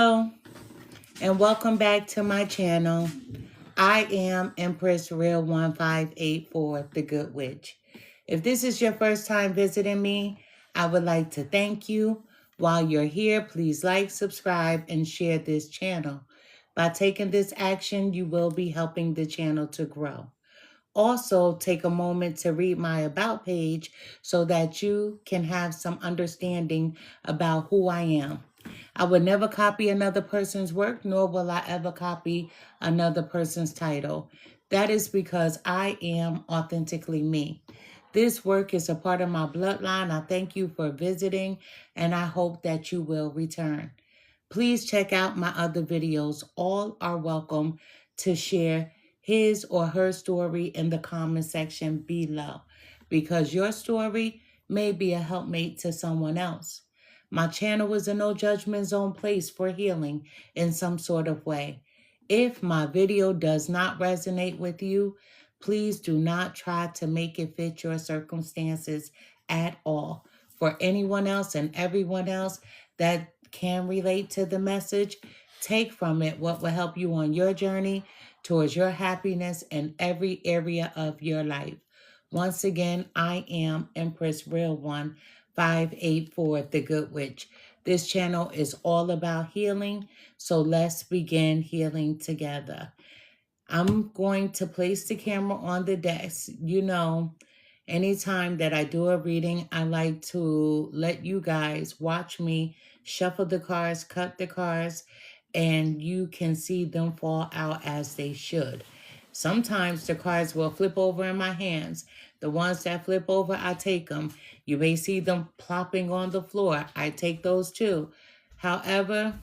Hello, and welcome back to my channel. I am Empress Real 1584, the Good Witch. If this is your first time visiting me, I would like to thank you. While you're here, please like, subscribe, and share this channel. By taking this action, you will be helping the channel to grow. Also, take a moment to read my About page so that you can have some understanding about who I am. I would never copy another person's work, nor will I ever copy another person's title. That is because I am authentically me. This work is a part of my bloodline. I thank you for visiting, and I hope that you will return. Please check out my other videos. All are welcome to share his or her story in the comment section below, because your story may be a helpmate to someone else. My channel is a no judgment zone place for healing in some sort of way. If my video does not resonate with you, please do not try to make it fit your circumstances at all. For anyone else and everyone else that can relate to the message, take from it what will help you on your journey towards your happiness in every area of your life. Once again, I am Empress Real 1584, the Good Witch. This channel is all about healing, so let's begin healing together. I'm going to place the camera on the desk. You know, anytime that I do a reading, I like to let you guys watch me shuffle the cards, cut the cards, and you can see them fall out as they should. Sometimes the cards will flip over in my hands. The ones that flip over, I take them. You may see them plopping on the floor. I take those too. However,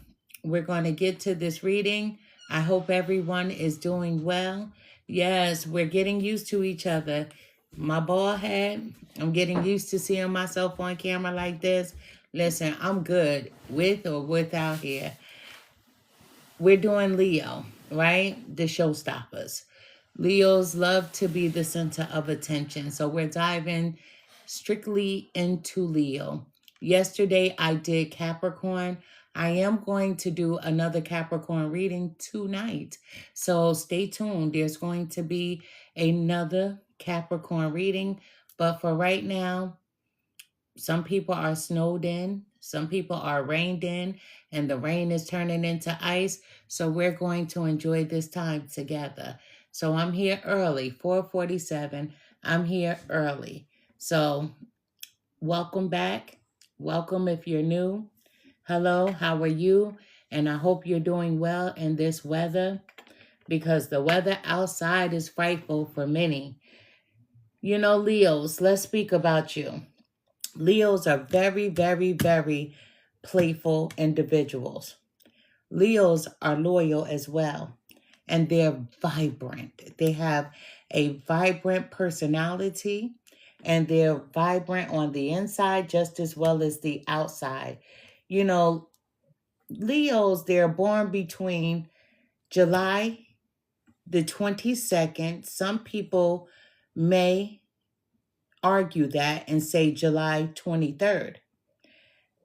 we're going to get to this reading. I hope everyone is doing well. Yes, we're getting used to each other. My bald head, I'm getting used to seeing myself on camera like this. Listen, I'm good with or without hair. We're doing Leo, right? The showstoppers. Leos love to be the center of attention. So we're diving strictly into Leo. Yesterday I did Capricorn. I am going to do another Capricorn reading tonight. So stay tuned. There's going to be another Capricorn reading. But for right now, some people are snowed in, some people are rained in, and the rain is turning into ice. So we're going to enjoy this time together. So I'm here early, 4:47. I'm here early. So welcome back. Welcome if you're new. Hello, how are you? And I hope you're doing well in this weather, because the weather outside is frightful for many. You know, Leos, let's speak about you. Leos are very, very, very playful individuals. Leos are loyal as well, and they're vibrant. They have a vibrant personality, and they're vibrant on the inside just as well as the outside. You know, Leos, they're born between July the 22nd. Some people may argue that and say July 23rd.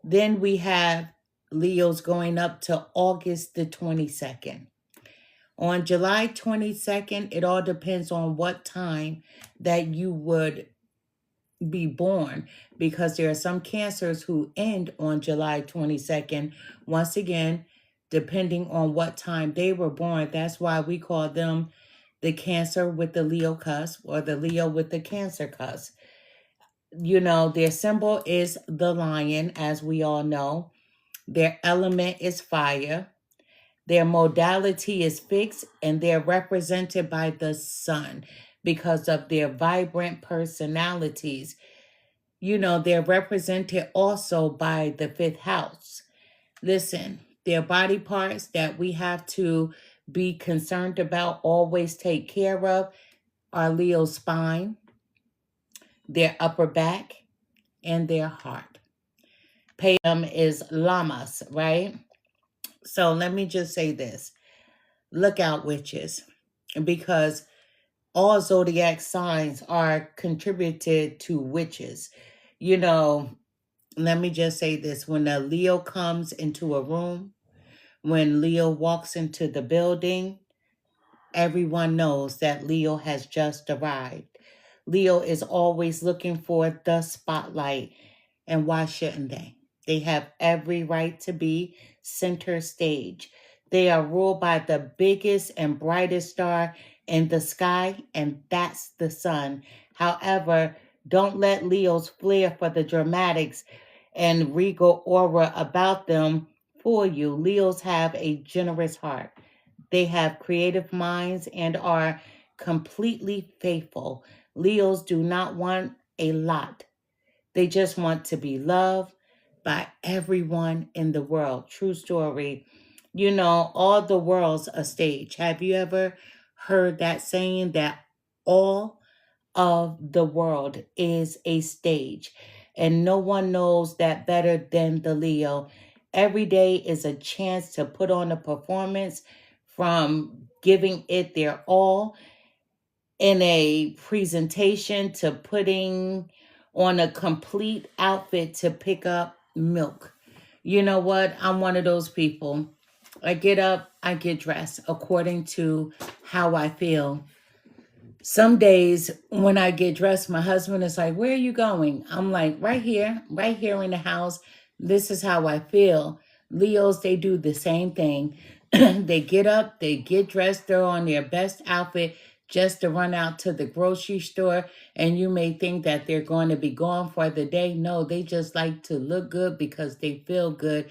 Then we have Leos going up to August the 22nd. On July 22nd, it all depends on what time that you would be born, because there are some cancers who end on July 22nd. Once again, depending on what time they were born. That's why we call them the Cancer with the Leo cusp, or the Leo with the Cancer cusp. You know, their symbol is the lion, as we all know. Their element is fire. Their modality is fixed, and they're represented by the sun because of their vibrant personalities. You know, they're represented also by the fifth house. Listen, their body parts that we have to be concerned about, always take care of, are Leo's spine, their upper back, and their heart. Payam is Lamas, right? So let me just say this. Look out, witches, because all zodiac signs are contributed to witches. You know, let me just say this. When a Leo comes into a room, When Leo walks into the building, everyone knows that Leo has just arrived. Leo is always looking for the spotlight. And why shouldn't they? They have every right to be center stage. They are ruled by the biggest and brightest star in the sky, and that's the sun. However, don't let Leo's flair for the dramatics and regal aura about them fool you. Leos have a generous heart. They have creative minds and are completely faithful. Leos do not want a lot. They just want to be loved by everyone in the world. True story. You know, all the world's a stage. Have you ever heard that saying that all of the world is a stage? And no one knows that better than the Leo. Every day is a chance to put on a performance, from giving it their all in a presentation to putting on a complete outfit to pick up milk. You know what? I'm one of those people. I get up, I get dressed according to how I feel. Some days when I get dressed, my husband is like, "Where are you going?" I'm like, right here in the house. This is how I feel. Leos, they do the same thing. They get up, they get dressed, they're on their best outfit just to run out to the grocery store. And you may think that they're going to be gone for the day. No, they just like to look good because they feel good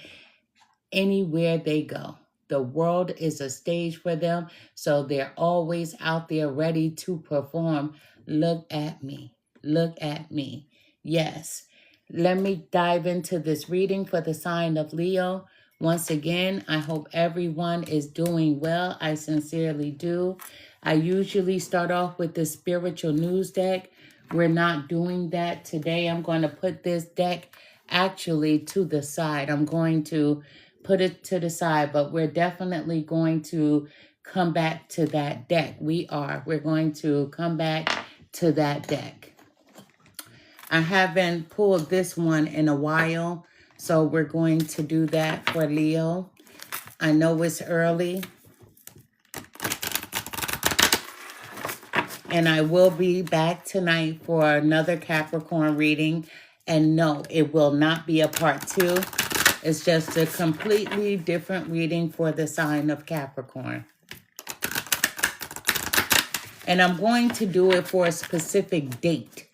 anywhere they go. The world is a stage for them, so they're always out there ready to perform. Look at me. Look at me. Yes. Let me dive into this reading for the sign of Leo. Once again, I hope everyone is doing well. I sincerely do. I usually start off with the spiritual news deck. We're not doing that today. I'm going to put this deck actually to the side. I'm going to put it to the side, but we're definitely going to come back to that deck. We're going to come back to that deck. I haven't pulled this one in a while, so we're going to do that for Leo. I know it's early, and I will be back tonight for another Capricorn reading. And no, it will not be a part 2. It's just a completely different reading for the sign of Capricorn. And I'm going to do it for a specific date.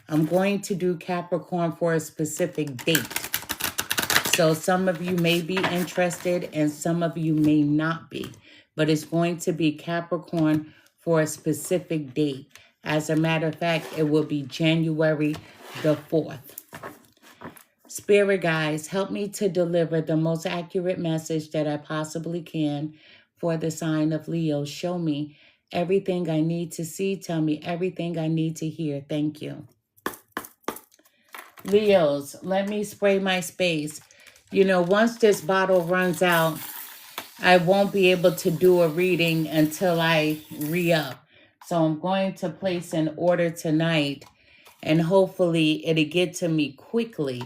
I'm going to do Capricorn for a specific date. So some of you may be interested and some of you may not be. But it's going to be Capricorn for a specific date. As a matter of fact, it will be January the 4th. Spirit guides, help me to deliver the most accurate message that I possibly can for the sign of Leo. Show me everything I need to see. Tell me everything I need to hear. Thank you. Leos, let me spray my space. You know, once this bottle runs out, I won't be able to do a reading until I re-up. So I'm going to place an order tonight, and hopefully it'll get to me quickly,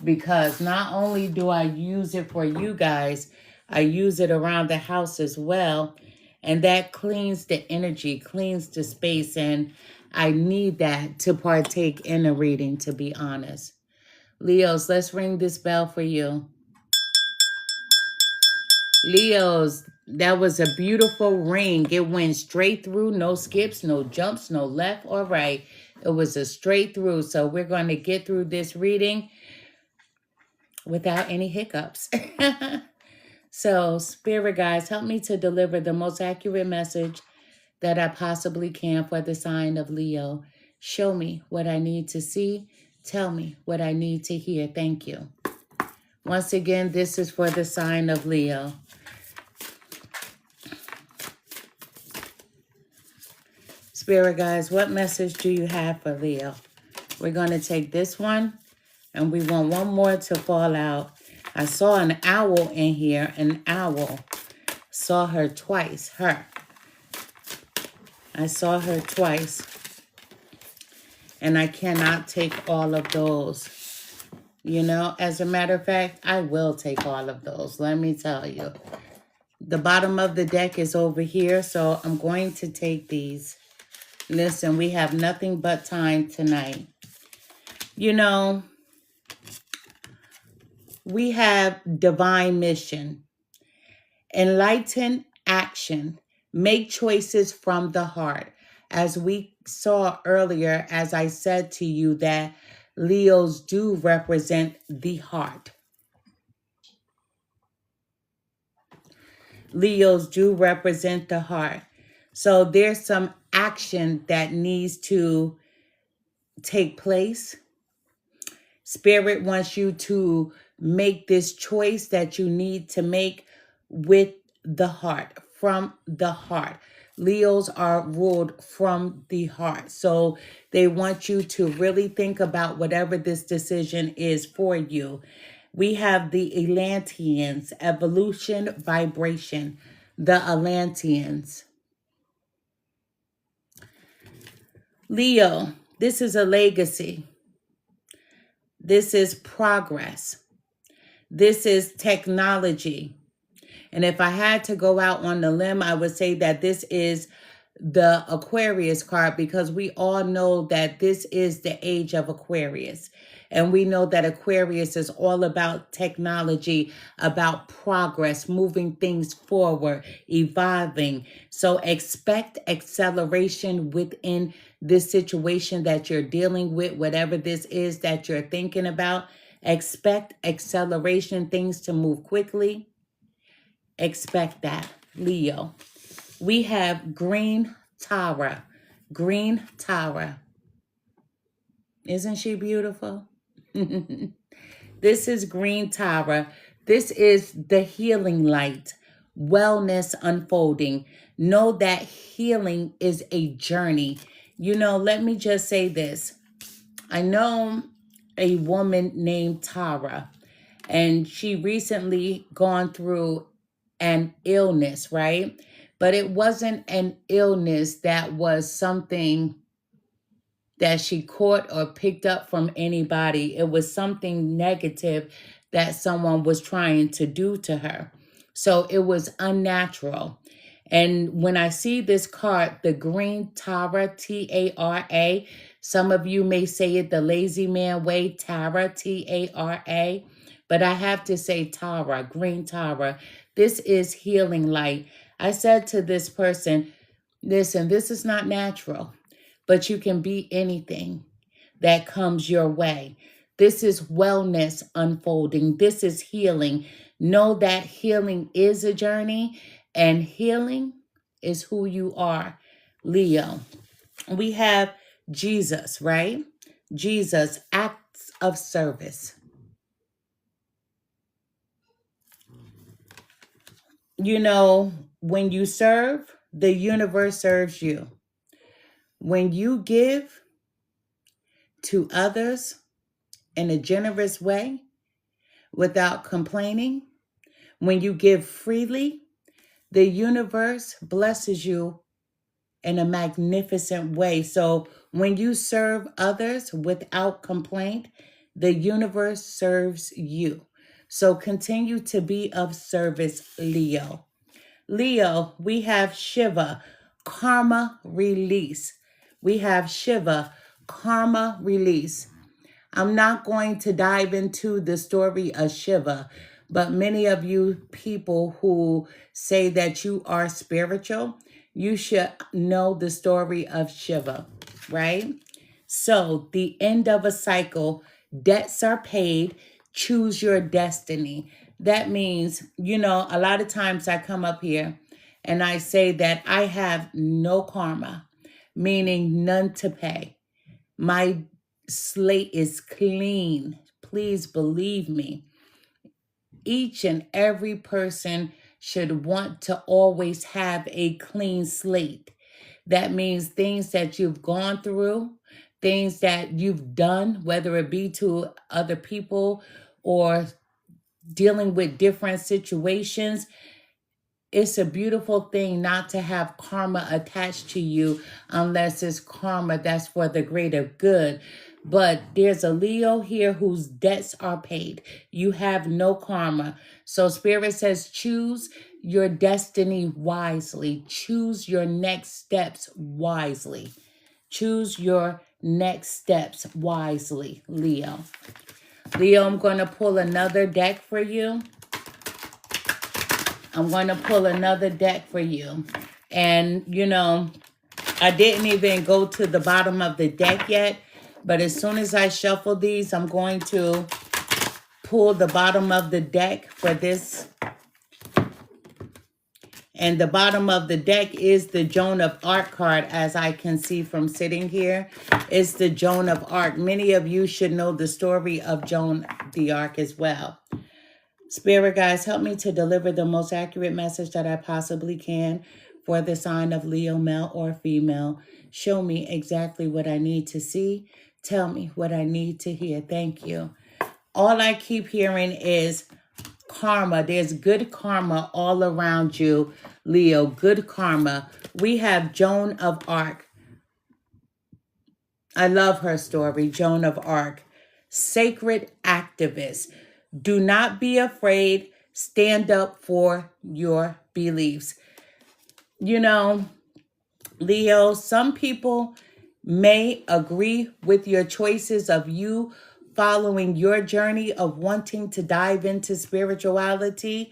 because not only do I use it for you guys, I use it around the house as well. And that cleans the energy, cleans the space, and I need that to partake in a reading, to be honest. Leos, let's ring this bell for you. Leos, that was a beautiful ring. It went straight through, no skips, no jumps, no left or right. It was a straight through. So we're going to get through this reading without any hiccups. So, Spirit guides, help me to deliver the most accurate message that I possibly can for the sign of Leo. Show me what I need to see. Tell me what I need to hear. Thank you. Once again, this is for the sign of Leo. Spirit guides, what message do you have for Leo? We're going to take this one, and we want one more to fall out. I saw an owl in here, an owl. Saw her twice, her. I saw her twice. And I cannot take all of those. You know, as a matter of fact, I will take all of those. Let me tell you. The bottom of the deck is over here, so I'm going to take these. Listen, we have nothing but time tonight. You know, we have divine mission, enlighten action, make choices from the heart. As we saw earlier, as I said to you, that Leos do represent the heart. Leos do represent the heart. So there's some action that needs to take place. Spirit wants you to make this choice that you need to make with the heart, from the heart. Leos are ruled from the heart. So they want you to really think about whatever this decision is for you. We have the Atlanteans, evolution, vibration, the Atlanteans. Leo, this is a legacy. This is progress. This is technology. And if I had to go out on the limb, I would say that this is the Aquarius card, because we all know that this is the age of Aquarius. And we know that Aquarius is all about technology, about progress, moving things forward, evolving. So expect acceleration within this situation that you're dealing with, whatever this is that you're thinking about. Expect acceleration, things to move quickly. Expect that, Leo. We have Green Tara. Green Tara. Isn't she beautiful? This is Green Tara. This is the healing light, wellness unfolding. Know that healing is a journey. You know, let me just say this. I know a woman named Tara, and she recently gone through an illness, right? But it wasn't an illness that was something that she caught or picked up from anybody. It was something negative that someone was trying to do to her. So it was unnatural. And when I see this card, the Green Tara, T-A-R-A, some of you may say it the lazy man way, Tara, T-A-R-A. But I have to say Tara, Green Tara. This is healing light. I said to this person, listen, this is not natural, but you can be anything that comes your way. This is wellness unfolding. This is healing. Know that healing is a journey, and healing is who you are, Leo. We have Jesus, right? Jesus, acts of service. You know, when you serve, the universe serves you. When you give to others in a generous way, without complaining, when you give freely, the universe blesses you in a magnificent way. So when you serve others without complaint, the universe serves you. So continue to be of service, Leo. Leo, we have Shiva, karma release. We have Shiva, karma release. I'm not going to dive into the story of Shiva, but many of you people who say that you are spiritual, you should know the story of Shiva, right? So the end of a cycle, debts are paid, choose your destiny. That means, you know, a lot of times I come up here and I say that I have no karma, meaning none to pay. My slate is clean. Please believe me. Each and every person should want to always have a clean slate. That means things that you've gone through, things that you've done, whether it be to other people or dealing with different situations. It's a beautiful thing not to have karma attached to you unless it's karma that's for the greater good. But there's a Leo here whose debts are paid. You have no karma. So Spirit says choose your destiny wisely. Choose your next steps wisely. Choose your next steps wisely, Leo. Leo, I'm going to pull another deck for you. I'm going to pull another deck for you. And, you know, I didn't even go to the bottom of the deck yet. But as soon as I shuffle these, I'm going to pull the bottom of the deck for this. And the bottom of the deck is the Joan of Arc card, as I can see from sitting here. It's the Joan of Arc. Many of you should know the story of Joan the Arc as well. Spirit guides, help me to deliver the most accurate message that I possibly can for the sign of Leo, male or female. Show me exactly what I need to see. Tell me what I need to hear. Thank you. All I keep hearing is karma. There's good karma all around you, Leo. Good karma. We have Joan of Arc. I love her story, Joan of Arc. Sacred activist. Do not be afraid. Stand up for your beliefs. You know, Leo, some people may agree with your choices of you following your journey of wanting to dive into spirituality.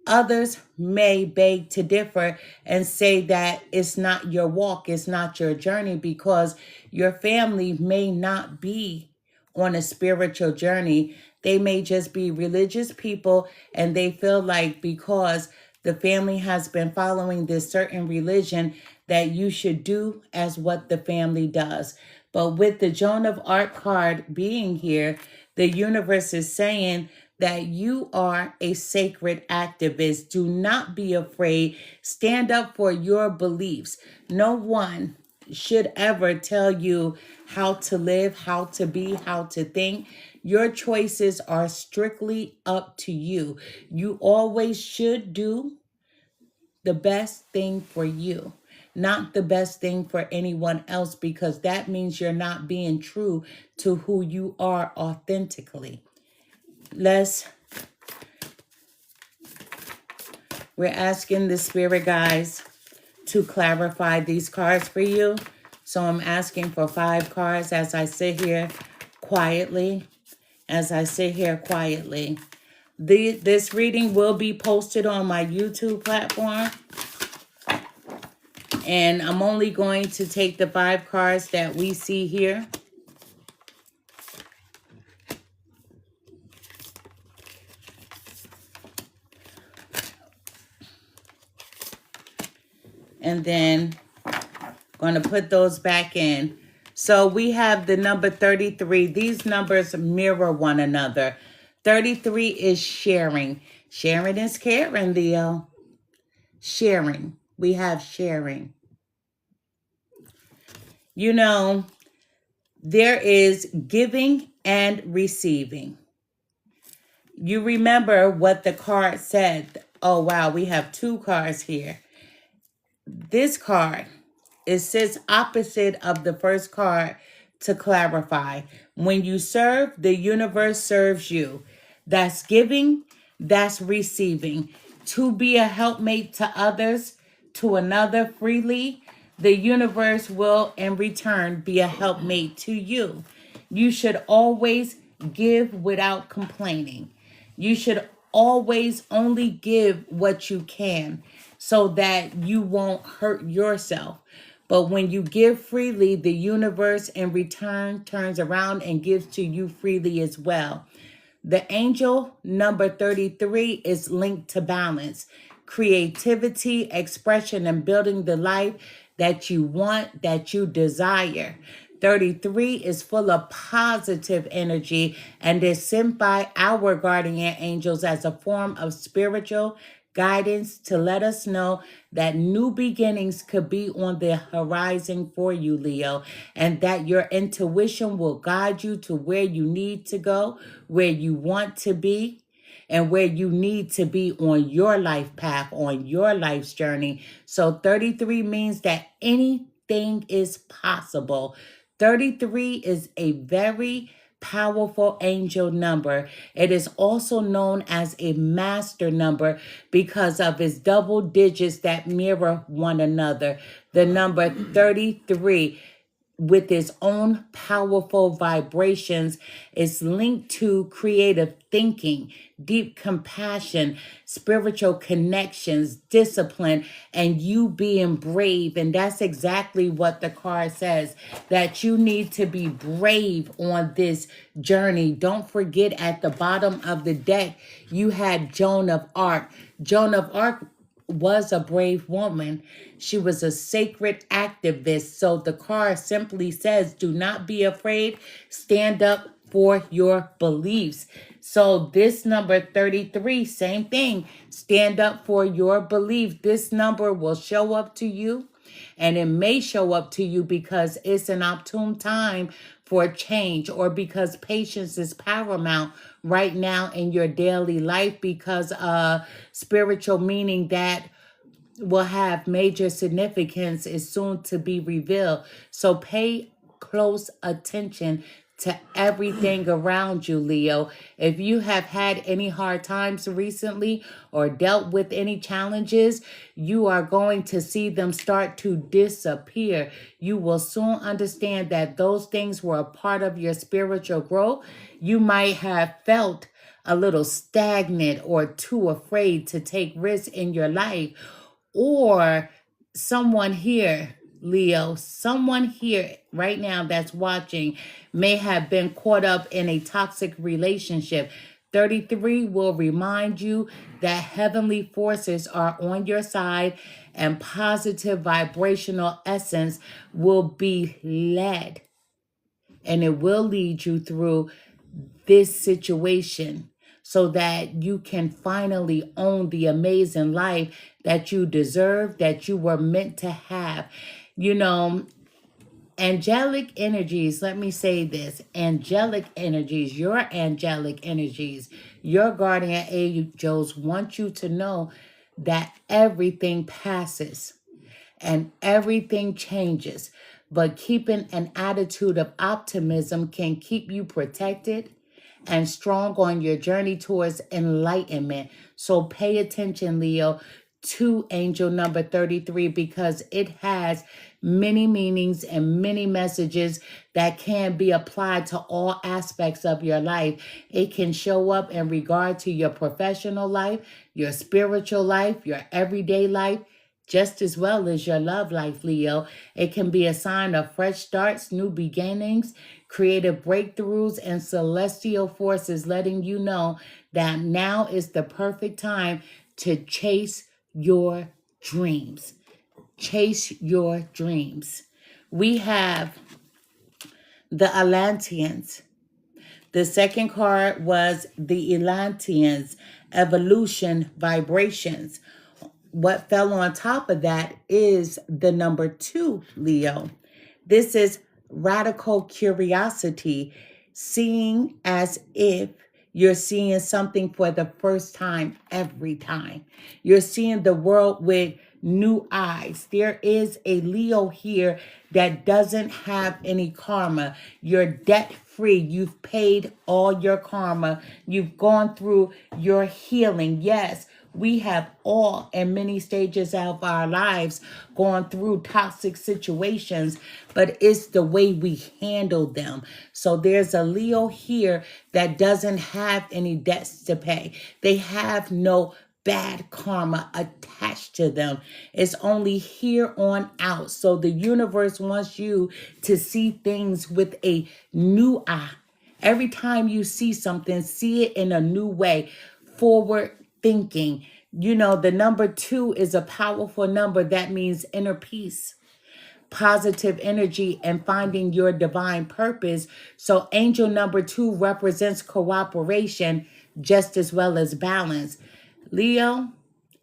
Others may beg to differ and say that it's not your walk, it's not your journey, because your family may not be on a spiritual journey. They may just be religious people, and they feel like because the family has been following this certain religion that you should do as what the family does. But with the Joan of Arc card being here, the universe is saying that you are a sacred activist. Do not be afraid. Stand up for your beliefs. No one should ever tell you how to live, how to be, how to think. Your choices are strictly up to you. You always should do the best thing for you, not the best thing for anyone else, because that means you're not being true to who you are authentically. We're asking the spirit guides to clarify these cards for you. So I'm asking for 5 cards as I sit here quietly. This reading will be posted on my YouTube platform. And I'm only going to take the 5 cards that we see here. And then going to put those back in. So we have the number 33. These numbers mirror one another. 33 is sharing. Sharing is caring, Leo. Sharing. We have sharing. You know, there is giving and receiving. You remember what the card said. Oh, wow, we have 2 cards here. This card, it sits opposite of the first card to clarify. When you serve, the universe serves you. That's giving, that's receiving. To be a helpmate to others, to another freely, the universe will in return be a helpmate to you. You should always give without complaining. You should always only give what you can so that you won't hurt yourself. But when you give freely, the universe in return turns around and gives to you freely as well. The angel number 33 is linked to balance, creativity, expression, and building the life that you want, that you desire. 33 is full of positive energy and is sent by our guardian angels as a form of spiritual guidance to let us know that new beginnings could be on the horizon for you, Leo, and that your intuition will guide you to where you need to go, where you want to be, and where you need to be on your life path, on your life's journey. So 33 means that anything is possible. 33 is a very powerful angel number. It is also known as a master number because of its double digits that mirror one another. The number 33 with its own powerful vibrations is linked to creative thinking, deep compassion, spiritual connections, discipline, and you being brave. And that's exactly what the card says, that you need to be brave on this journey. Don't forget, at the bottom of the deck, you had Joan of Arc. Joan of Arc was a brave woman. She was a sacred activist. So the card simply says, do not be afraid. Stand up for your beliefs. So this number 33, same thing. Stand up for your belief. This number will show up to you, and it may show up to you because it's an opportune time for change, or because patience is paramount right now in your daily life, because spiritual meaning that will have major significance is soon to be revealed. So pay close attention to everything around you, Leo. If you have had any hard times recently or dealt with any challenges, you are going to see them start to disappear. You will soon understand that those things were a part of your spiritual growth. You might have felt a little stagnant or too afraid to take risks in your life, or someone here, Leo, someone here right now that's watching may have been caught up in a toxic relationship. 33 will remind you that heavenly forces are on your side, and positive vibrational essence will be led, and it will lead you through this situation so that you can finally own the amazing life that you deserve, that you were meant to have. You know, angelic energies, let me say this, angelic energies, your angelic energies, your guardian angels want you to know that everything passes and everything changes. But keeping an attitude of optimism can keep you protected and strong on your journey towards enlightenment. So pay attention, Leo, to angel number 33, because it has many meanings and many messages that can be applied to all aspects of your life. It can show up in regard to your professional life, your spiritual life, your everyday life, just as well as your love life, Leo. It can be a sign of fresh starts, new beginnings, creative breakthroughs, and celestial forces letting you know that now is the perfect time to chase your dreams. Chase your dreams. We have the Atlanteans. The second card was the Atlanteans, evolution, vibrations. What fell on top of that is the number 2, Leo. This is radical curiosity, seeing as if you're seeing something for the first time every time. You're seeing the world with new eyes. There is a Leo here that doesn't have any karma. You're debt free. You've paid all your karma. You've gone through your healing. Yes, we have all, in many stages of our lives, gone through toxic situations, but it's the way we handle them. So there's a Leo here that doesn't have any debts to pay. They have no bad karma attached to them. It's only here on out. So the universe wants you to see things with a new eye. Every time you see something, see it in a new way. Forward thinking. You know, the number 2 is a powerful number. That means inner peace, positive energy, and finding your divine purpose. So angel number 2 represents cooperation just as well as balance. Leo,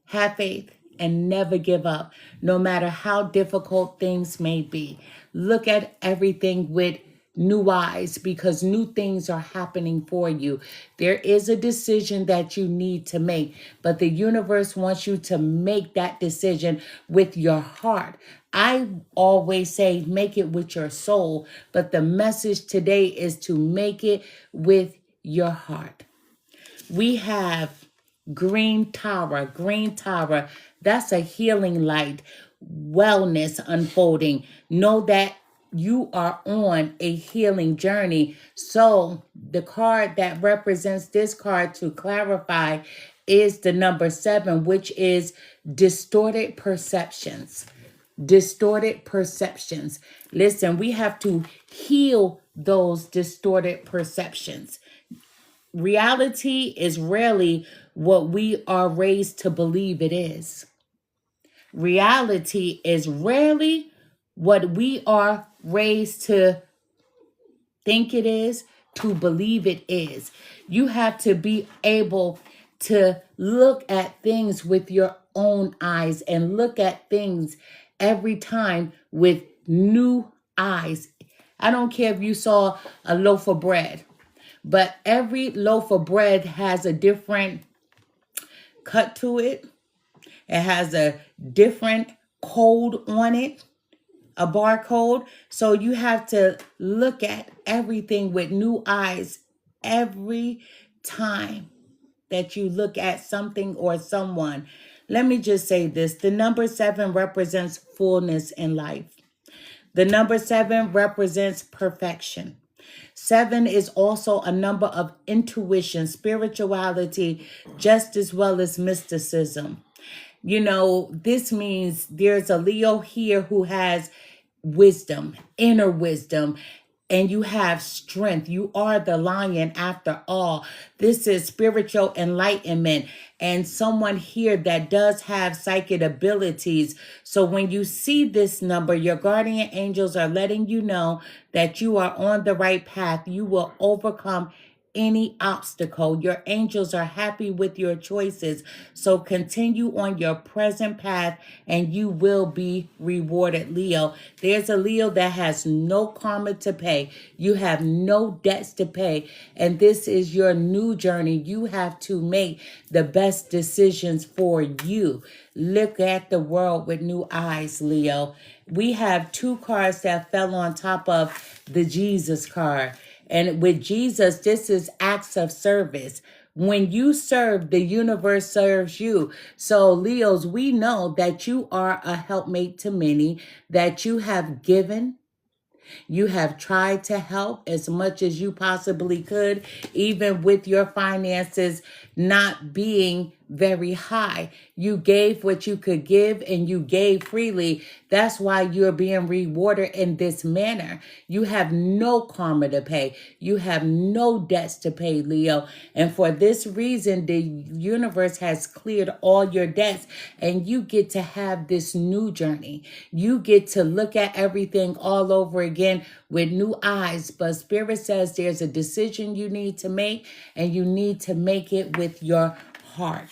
have faith and never give up, no matter how difficult things may be. Look at everything with new eyes, because new things are happening for you. There is a decision that you need to make, but the universe wants you to make that decision with your heart. I always say make it with your soul, but the message today is to make it with your heart. We have green Tara. Green Tara, that's a healing light, wellness unfolding. Know that you are on a healing journey. So the card that represents this card, to clarify, is the number 7, which is distorted perceptions. Distorted perceptions. Listen, we have to heal those distorted perceptions. Reality is rarely what we are raised to believe it is. Reality is rarely what we are raised to think it is, to believe it is. You have to be able to look at things with your own eyes and look at things every time with new eyes. I don't care if you saw a loaf of bread, but every loaf of bread has a different cut to it. It has a different code on it, a barcode. So you have to look at everything with new eyes every time that you look at something or someone. Let me just say this. The number 7 represents fullness in life. The number 7 represents perfection. 7 is also a number of intuition, spirituality, just as well as mysticism. You know, this means there's a Leo here who has wisdom, inner wisdom, and you have strength. You are the lion after all. This is spiritual enlightenment and someone here that does have psychic abilities. So when you see this number, your guardian angels are letting you know that you are on the right path. You will overcome any obstacle. Your angels are happy with your choices. So continue on your present path and you will be rewarded, Leo. There's a Leo that has no karma to pay. You have no debts to pay. And this is your new journey. You have to make the best decisions for you. Look at the world with new eyes, Leo. We have 2 cards that fell on top of the Jesus card. And with Jesus, this is acts of service. When you serve, the universe serves you. So Leos, we know that you are a helpmate to many, that you have given. You have tried to help as much as you possibly could, even with your finances not being very high. You gave what you could give and you gave freely. That's why you're being rewarded in this manner. You have no karma to pay. You have no debts to pay, Leo. And for this reason, the universe has cleared all your debts and you get to have this new journey. You get to look at everything all over again with new eyes. But Spirit says there's a decision you need to make and you need to make it with your heart.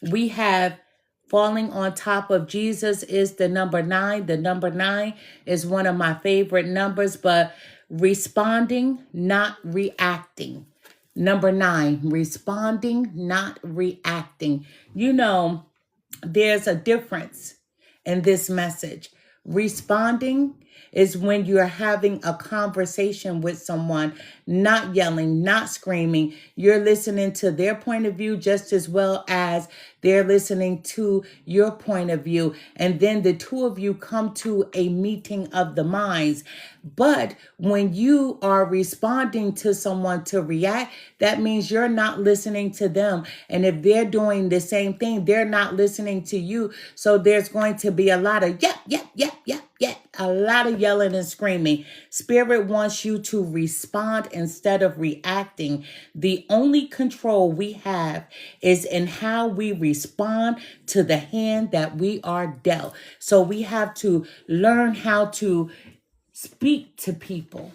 We have falling on top of Jesus is the number 9. The number 9 is one of my favorite numbers, but responding, not reacting. Number 9, responding, not reacting. You know, there's a difference in this message. Responding is when you're having a conversation with someone, not yelling, not screaming. You're listening to their point of view just as well as they're listening to your point of view. And then the two of you come to a meeting of the minds. But when you are responding to someone to react, that means you're not listening to them. And if they're doing the same thing, they're not listening to you. So there's going to be a lot of yep, a lot of yelling and screaming. Spirit wants you to respond instead of reacting. The only control we have is in how we respond to the hand that we are dealt. So we have to learn how to speak to people,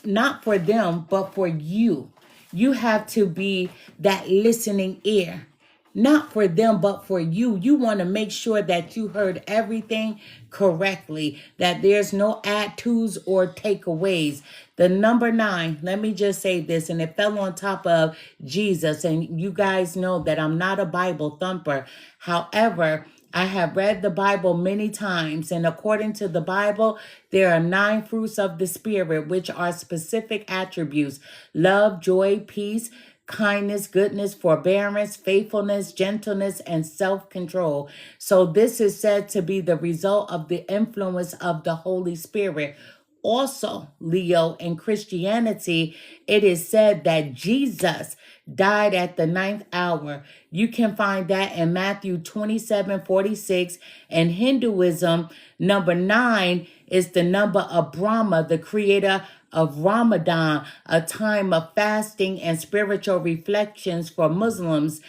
not for them, but for you. You have to be that listening ear, not for them, but for you. You want to make sure that you heard everything correctly, that there's no add tos or takeaways. The number 9, let me just say this, and it fell on top of Jesus. And you guys know that I'm not a Bible thumper. However, I have read the Bible many times, and according to the Bible, there are 9 fruits of the Spirit, which are specific attributes: love, joy, peace, kindness, goodness, forbearance, faithfulness, gentleness, and self-control. So this is said to be the result of the influence of the Holy Spirit. Also, Leo, in Christianity, it is said that Jesus died at the 9th hour. You can find that in Matthew 27:46. And Hinduism, number 9 is the number of Brahma, the creator of Ramadan, a time of fasting and spiritual reflections for Muslims.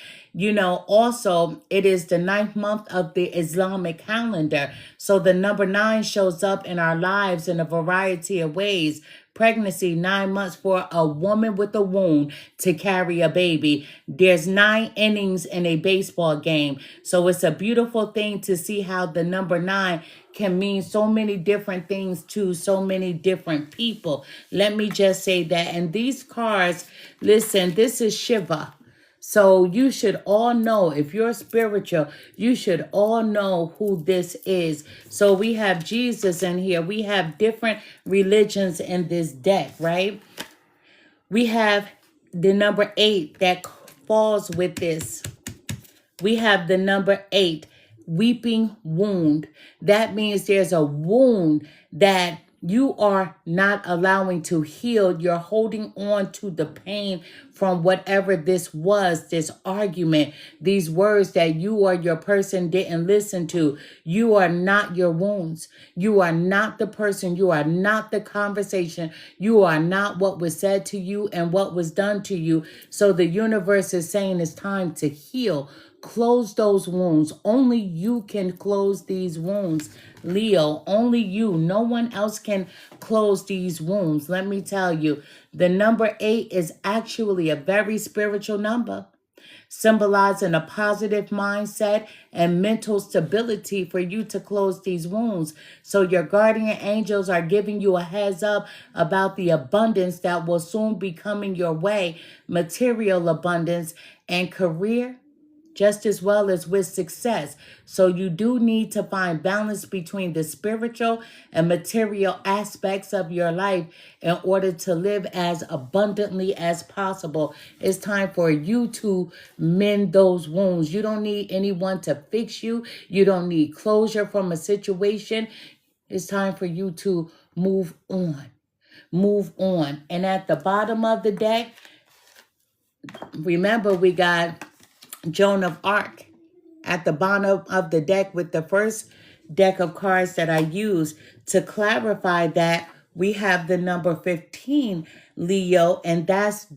Also, it is the 9th month of the Islamic calendar. So the number 9 shows up in our lives in a variety of ways. Pregnancy, 9 months for a woman with a wound to carry a baby. There's 9 innings in a baseball game. So it's a beautiful thing to see how the number 9 can mean so many different things to so many different people. Let me just say that. And these cards, listen, this is Shiva. So you should all know, if you're spiritual, you should all know who this is. So we have Jesus in here. We have different religions in this deck, right? We have the number 8 that falls with this. We have the number 8, weeping wound. That means there's a wound that you are not allowing to heal. You're holding on to the pain from whatever this was, this argument, these words that you or your person didn't listen to. You are not your wounds. You are not the person. You are not the conversation. You are not what was said to you and what was done to you. So the universe is saying it's time to heal. Close those wounds. Only you can close these wounds, Leo. Only you. No one else can close these wounds. Let me tell you, the number 8 is actually a very spiritual number, symbolizing a positive mindset and mental stability for you to close these wounds. So your guardian angels are giving you a heads up about the abundance that will soon be coming your way, material abundance and career, just as well as with success. So you do need to find balance between the spiritual and material aspects of your life in order to live as abundantly as possible. It's time for you to mend those wounds. You don't need anyone to fix you. You don't need closure from a situation. It's time for you to move on. Move on. And at the bottom of the deck, remember we got Joan of Arc at the bottom of the deck with the first deck of cards that I used. To clarify that, we have the number 15, Leo, and that's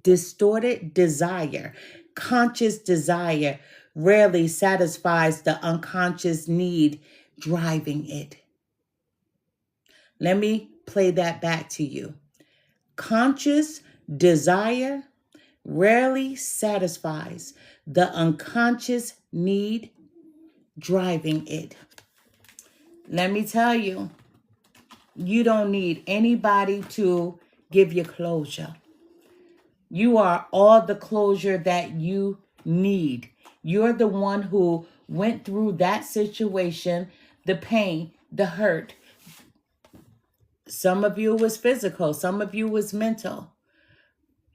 distorted desire. Conscious desire rarely satisfies the unconscious need driving it. Let me play that back to you. Conscious desire rarely satisfies the unconscious need driving it. Let me tell you, you don't need anybody to give you closure. You are all the closure that you need. You're the one who went through that situation, the pain, the hurt. Some of you was physical, some of you was mental.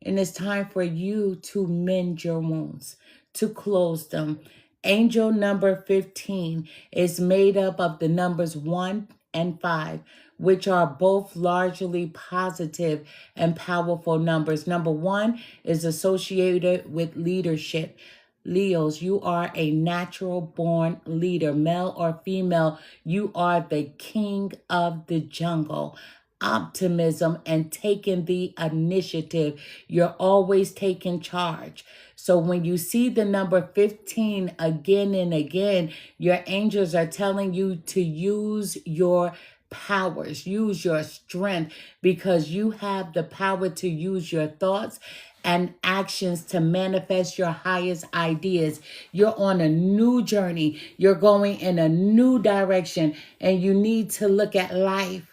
And it's time for you to mend your wounds, to close them. Angel number 15 is made up of the numbers 1 and 5, which are both largely positive and powerful numbers. Number 1 is associated with leadership. Leos, you are a natural born leader, male or female. You are the king of the jungle. Optimism and taking the initiative. You're always taking charge. So when you see the number 15 again and again, your angels are telling you to use your powers, use your strength, because you have the power to use your thoughts and actions to manifest your highest ideas. You're on a new journey. You're going in a new direction, and you need to look at life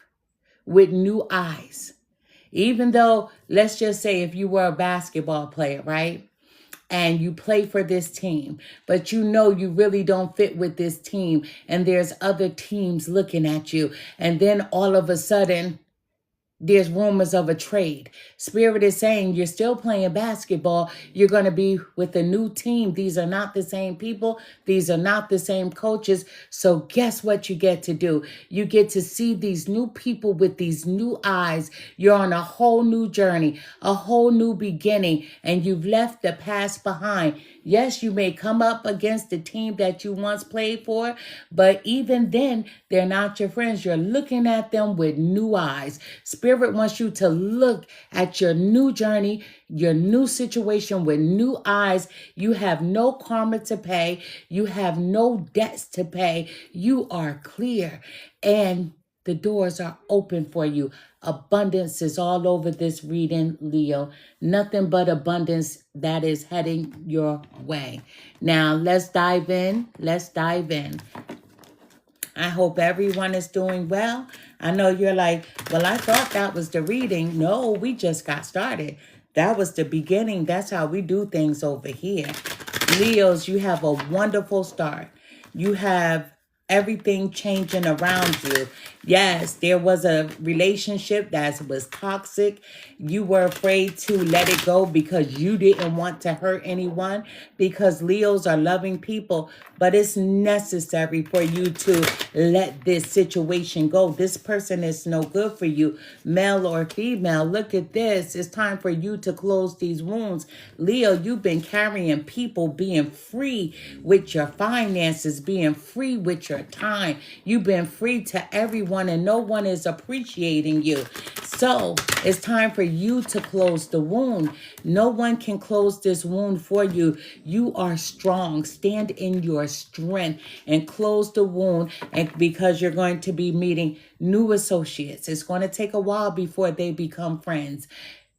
with new eyes. Even though, let's just say if you were a basketball player, right? and you play for this team, but you know you really don't fit with this team, and there's other teams looking at you, and then all of a sudden there's rumors of a trade. Spirit is saying you're still playing basketball. You're going to be with a new team. These are not the same people. These are not the same coaches. So guess what you get to do? You get to see these new people with these new eyes. You're on a whole new journey, a whole new beginning, and you've left the past behind. Yes, you may come up against the team that you once played for, but even then, they're not your friends. You're looking at them with new eyes. Spirit wants you to look at your new journey, your new situation with new eyes. You have no karma to pay. You have no debts to pay. You are clear, and the doors are open for you. Abundance is all over this reading, Leo. Nothing but abundance that is heading your way. Now, let's dive in. Let's dive in. I hope everyone is doing well. I know you're like, well, I thought that was the reading. No, we just got started. That was the beginning. That's how we do things over here. Leos, you have a wonderful start. You have everything changing around you. Yes, there was a relationship that was toxic. You were afraid to let it go because you didn't want to hurt anyone, because Leos are loving people, but it's necessary for you to let this situation go. This person is no good for you, male or female. Look at this. It's time for you to close these wounds. Leo, you've been carrying people, being free with your finances, being free with your time. You've been free to everyone, and no one is appreciating you. So it's time for you to close the wound. No one can close this wound for you. You are strong. Stand in your strength and close the wound, and because you're going to be meeting new associates. It's going to take a while before they become friends.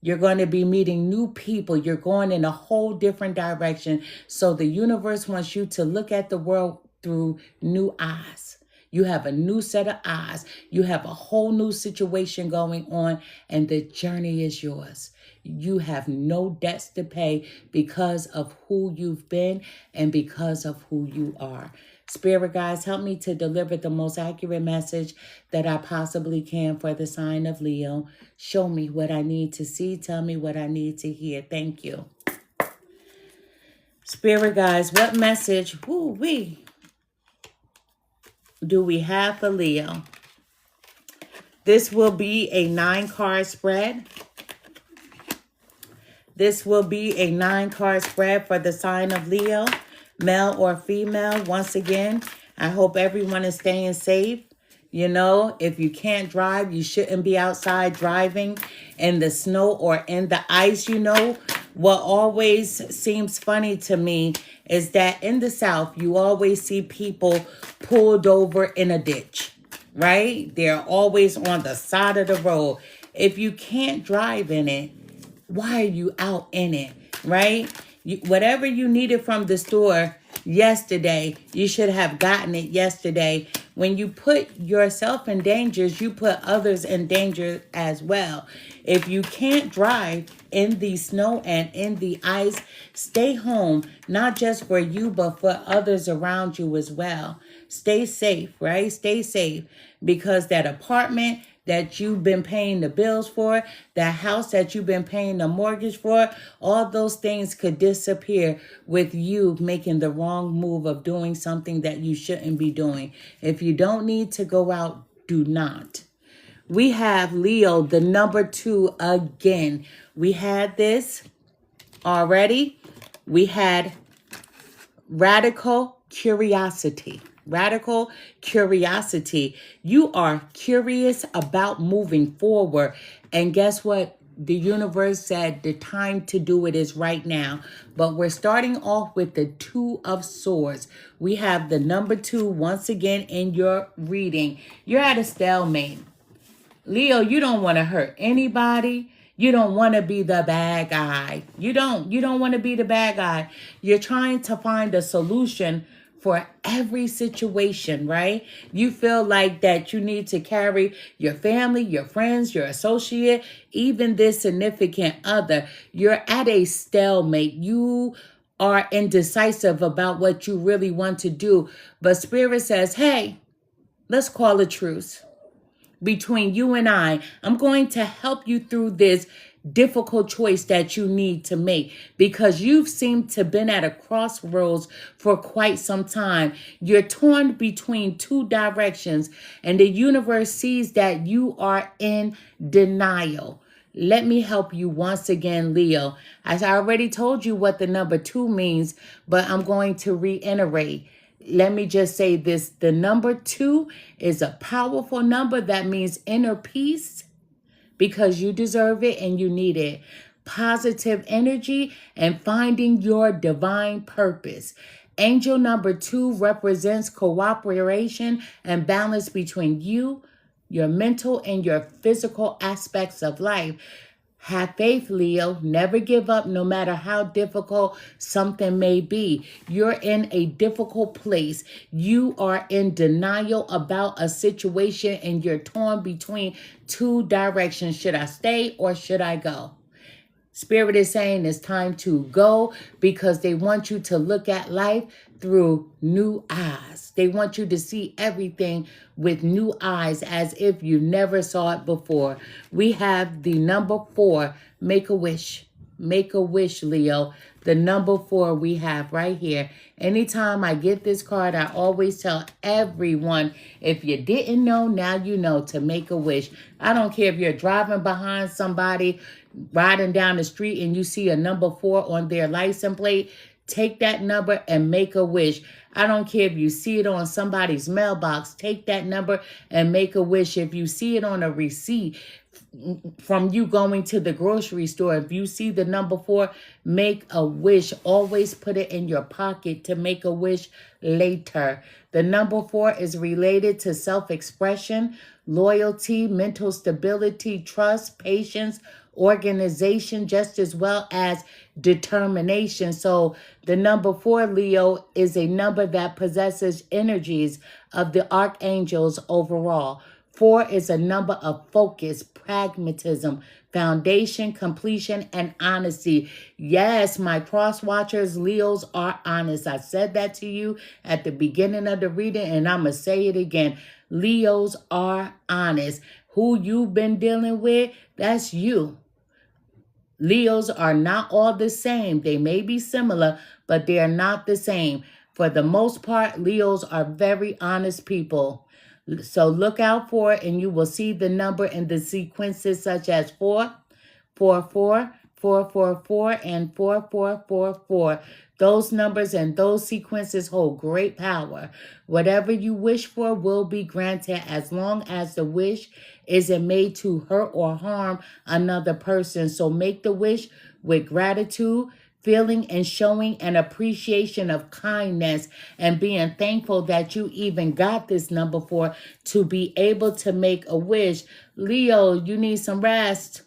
You're going to be meeting new people. You're going in a whole different direction. So the universe wants you to look at the world through new eyes. You have a new set of eyes. You have a whole new situation going on, and the journey is yours. You have no debts to pay because of who you've been and because of who you are. Spirit guides, help me to deliver the most accurate message that I possibly can for the sign of Leo. Show me what I need to see. Tell me what I need to hear. Thank you. Spirit guides, what message do we have for Leo? This will be a 9-card spread. This will be a 9-card spread for the sign of Leo, male or female. Once again, I hope everyone is staying safe. You know, if you can't drive, you shouldn't be outside driving in the snow or in the ice. You know, what always seems funny to me is that in the South, you always see people pulled over in a ditch, right? They're always on the side of the road. If you can't drive in it, why are you out in it, right? Whatever you needed from the store yesterday, you should have gotten it yesterday. When you put yourself in danger, you put others in danger as well. If you can't drive in the snow and in the ice, stay home, not just for you, but for others around you as well. Stay safe, right? Stay safe, because that apartment that you've been paying the bills for, that house that you've been paying the mortgage for, all those things could disappear with you making the wrong move of doing something that you shouldn't be doing. If you don't need to go out, do not. We have Leo, the number 2 again. We had this already. We had radical curiosity. Radical curiosity. You are curious about moving forward. And guess what? The universe said the time to do it is right now. But we're starting off with the 2 of Swords. We have the number 2 once again in your reading. You're at a stalemate. Leo, you don't want to hurt anybody. You don't want to be the bad guy. You don't want to be the bad guy. You're trying to find a solution for every situation, right? You feel like that you need to carry your family, your friends, your associate, even this significant other. You're at a stalemate. You are indecisive about what you really want to do. But Spirit says, hey, let's call a truce between you and I. I'm going to help you through this difficult choice that you need to make, because you've seemed to been at a crossroads for quite some time. You're torn between two directions, and the universe sees that you are in denial. Let me help you once again, Leo. As I already told you what the number 2 means, but I'm going to reiterate. Let me just say this. The number 2 is a powerful number that means inner peace, because you deserve it and you need it. Positive energy and finding your divine purpose. Angel number 2 represents cooperation and balance between you, your mental, and your physical aspects of life. Have faith, Leo. Never give up, no matter how difficult something may be. You're in a difficult place. You are in denial about a situation and you're torn between two directions. Should I stay or should I go? Spirit is saying it's time to go, because they want you to look at life through new eyes. They want you to see everything with new eyes, as if you never saw it before. We have the number 4, make a wish. Make a wish, Leo. The number 4 we have right here. Anytime I get this card, I always tell everyone, if you didn't know, now you know, to make a wish. I don't care if you're driving behind somebody, riding down the street, and you see a number 4 on their license plate. Take that number and make a wish. I don't care if you see it on somebody's mailbox. Take that number and make a wish. If you see it on a receipt from you going to the grocery store, if you see the number 4, make a wish. Always put it in your pocket to make a wish later. The number 4 is related to self-expression, loyalty, mental stability, trust, patience, organization, just as well as determination. So the number 4, Leo, is a number that possesses energies of the archangels overall. 4 is a number of focus, pragmatism, foundation, completion, and honesty. Yes, my cross watchers, Leos are honest. I said that to you at the beginning of the reading, and I'm going to say it again. Leos are honest. Who you've been dealing with, that's you. Leos are not all the same. They may be similar, but they are not the same. For the most part, Leos are very honest people. So look out for it, and you will see the number in the sequences such as 4, 4, 4, 4, 4, 4, and 4, 4, 4, 4. Those numbers and those sequences hold great power. Whatever you wish for will be granted, as long as the wish isn't made to hurt or harm another person. So make the wish with gratitude, feeling and showing an appreciation of kindness, and being thankful that you even got this number 4 to be able to make a wish. Leo, you need some rest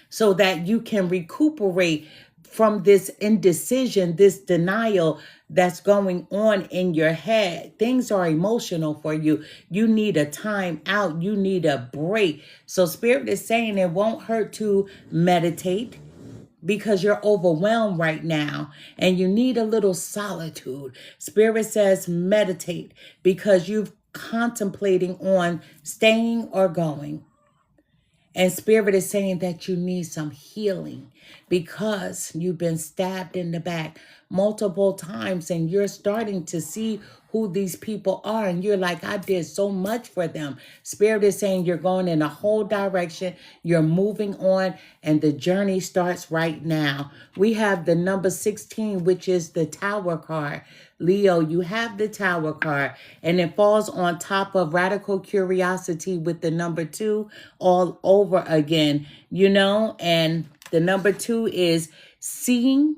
so that you can recuperate from this indecision, this denial that's going on in your head. Things are emotional for you. You need a time out. You need a break. So Spirit is saying it won't hurt to meditate, because you're overwhelmed right now and you need a little solitude. Spirit says meditate, because you're contemplating on staying or going. And Spirit is saying that you need some healing, because you've been stabbed in the back multiple times and you're starting to see who these people are. And you're like, I did so much for them. Spirit is saying you're going in a whole direction. You're moving on, and the journey starts right now. We have the number 16, which is the Tower card. Leo, you have the Tower card, and it falls on top of radical curiosity with the number 2 all over again, you know, and the number 2 is seeing